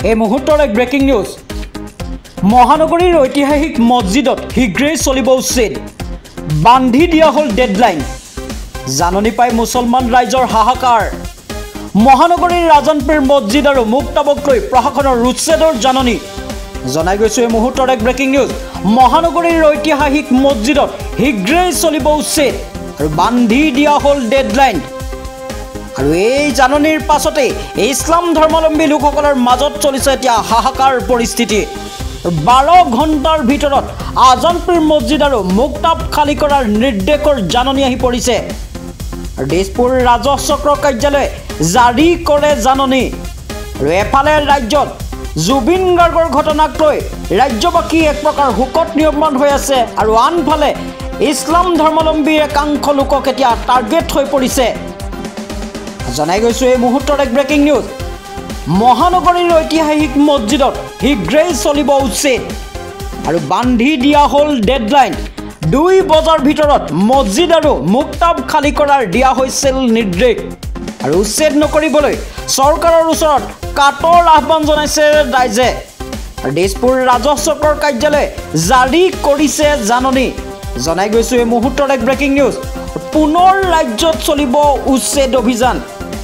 এই মুহূৰ্তৰ এক ব্ৰেকিং নিউজ মহানগৰীৰ ঐতিহাসিক মছজিদত শীঘ্ৰেই চলিব উচ্ছেদ বান্ধি দিয়া হ'ল ডেডলাইন জাননী পাই মুছলমান ৰাইজৰ হাহাকাৰ মহানগৰীৰ ৰাজনপীৰ মছজিদ আৰু মুক্তাবক লৈ প্ৰশাসনৰ উচ্ছেদৰ জাননী জনাই গৈছে এই মুহূৰ্তৰ এক ব্ৰেকিং নিউজ মহানগৰীৰ ঐতিহাসিক মছজিদত শীঘ্ৰেই চলিব উচ্ছেদ আৰু বান্ধি দিয়া হ'ল ডেডলাইন আৰু এই জাননীৰ পাছতে ইছলাম ধৰ্মাৱলম্বী লোকসকলৰ মাজত চলিছে এতিয়া হাহাকাৰ পৰিস্থিতি 12 ঘণ্টাৰ ভিতৰত আজানপীৰ মছজিদ আৰু মুক্তাব খালী কৰাৰ নিৰ্দেশৰ জাননী আহি পৰিছে আৰু দিছপুৰ ৰাজহ চক্ৰ কাৰ্যালয়ে জাৰি কৰে জাননী আৰু এফালে ৰাজ্যত জুবিন গাৰ্গৰ ঘটনাক লৈ ৰাজ্যবাসী এক প্ৰকাৰ হুকত নিয়মমান হৈ আছে আৰু আনফালে ইছলাম ধৰ্মাৱলম্বীৰ একাংশ লোকক এতিয়া টাৰ্গেট হৈ পৰিছে জনাই গৈছে এই মুহূৰ্তৰ এক ব্ৰেকিং নিউজ মহানগৰীৰ ঐতিহাসিক মছজিদত শীঘ্ৰেই চলিব উচ্ছেদ আৰু বান্ধি দিয়া হ'ল ডেডলাইন 2 বজাৰ ভিতৰত মছজিদ আৰু মুক্তাব খালী কৰাৰ দিয়া হৈছিল নিৰ্দেশ আৰু উচ্ছেদ নকৰিবলৈ চৰকাৰৰ ওচৰত কাটৰ আহ্বান জনাইছে ৰাইজে আৰু দিছপুৰ ৰাজহ চক্ৰৰ কাৰ্যালয়ে জাৰি কৰিছে জাননী জনাই গৈছে এই মুহূৰ্তৰ এক ব্ৰেকিং নিউজ পুনৰ ৰাজ্যত চলিব উচ্ছেদ অভিযান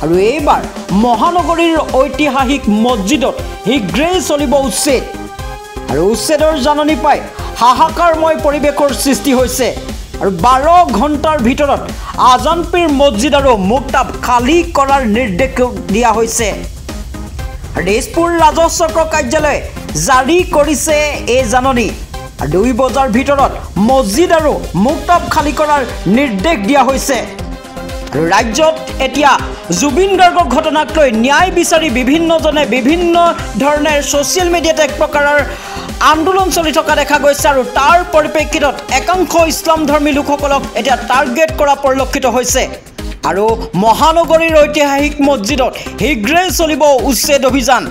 আৰু এইবাৰ মহানগৰীৰ ঐতিহাসিক মছজিদত শীঘ্ৰেই চলিব উচ্ছেদ আৰু উচ্ছেদৰ জাননী পাই হাহাকাৰময় পৰিৱেশৰ সৃষ্টি হৈছে আৰু 12 ঘণ্টাৰ ভিতৰত আজানপীৰ মছজিদ আৰু মুক্তাব খালী কৰাৰ নিৰ্দেশ দিয়া হৈছে দিছপুৰ ৰাজহ চক্ৰ কাৰ্যালয়ে জাৰি কৰিছে এই জাননী 2 বজাৰ ভিতৰত মছজিদ আৰু মুক্তাব খালী কৰাৰ নিৰ্দেশ দিয়া হৈছে আৰু ৰাজ্যত এতিয়া জুবিন গাৰ্গৰ ঘটনাক লৈ ন্যায় বিচাৰি বিভিন্নজনে বিভিন্ন ধৰণে ছ'চিয়েল মিডিয়াত এক প্ৰকাৰৰ আন্দোলন চলি থকা দেখা গৈছে আৰু তাৰ পৰিপ্ৰেক্ষিতত একাংশ ইছলামধৰ্মী লোকসকলক এতিয়া টাৰ্গেট কৰা পৰিলক্ষিত হৈছে আৰু মহানগৰীৰ ঐতিহাসিক মছজিদত শীঘ্ৰেই চলিব উচ্ছেদ অভিযান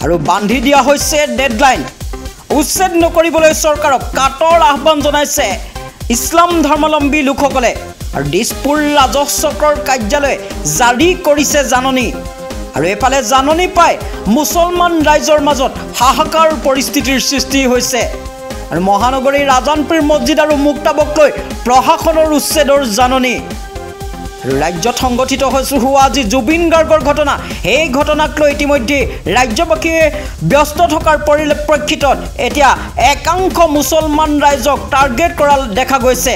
আৰু বান্ধি দিয়া হৈছে ডেডলাইন উচ্ছেদ নকৰিবলৈ চৰকাৰক কাটৰ আহ্বান জনাইছে ইছলাম ধৰ্মাৱলম্বী লোকসকলে আৰু দিছপুৰ ৰাজহ চক্ৰৰ কাৰ্যালয়ে জাৰি কৰিছে জাননী আৰু এফালে জাননী পাই মুছলমান ৰাইজৰ মাজত হাহাকাৰ পৰিস্থিতিৰ সৃষ্টি হৈছে আৰু মহানগৰীৰ আজানপীৰ মছজিদ আৰু মুক্তাবক লৈ প্ৰশাসনৰ উচ্ছেদৰ জাননী আৰু ৰাজ্যত সংগঠিত হৈছে হোৱা আজি জুবিন গাৰ্গৰ ঘটনা এই ঘটনাক লৈ ইতিমধ্যে ৰাজ্যবাসীয়ে ব্যস্ত থকাৰ পৰিপ্ৰেক্ষিতত এতিয়া একাংশ মুছলমান ৰাইজক টাৰ্গেট কৰা দেখা গৈছে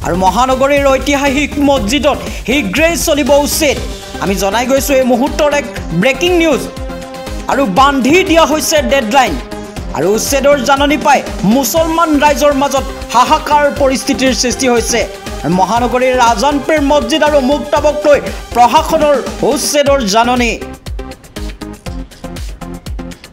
আৰু মহানগৰীৰ ঐতিহাসিক মছজিদত শীঘ্ৰেই চলিব উচ্ছেদ আমি জনাই গৈছোঁ এই মুহূৰ্তৰ এক ব্ৰেকিং নিউজ আৰু বান্ধি দিয়া হৈছে ডেডলাইন আৰু উচ্ছেদৰ জাননী পাই মুছলমান ৰাইজৰ মাজত হাহাকাৰ পৰিস্থিতিৰ সৃষ্টি হৈছে মহানগৰীৰ আজানপীৰ মছজিদ আৰু মুক্তাবক লৈ প্ৰশাসনৰ উচ্ছেদৰ জাননী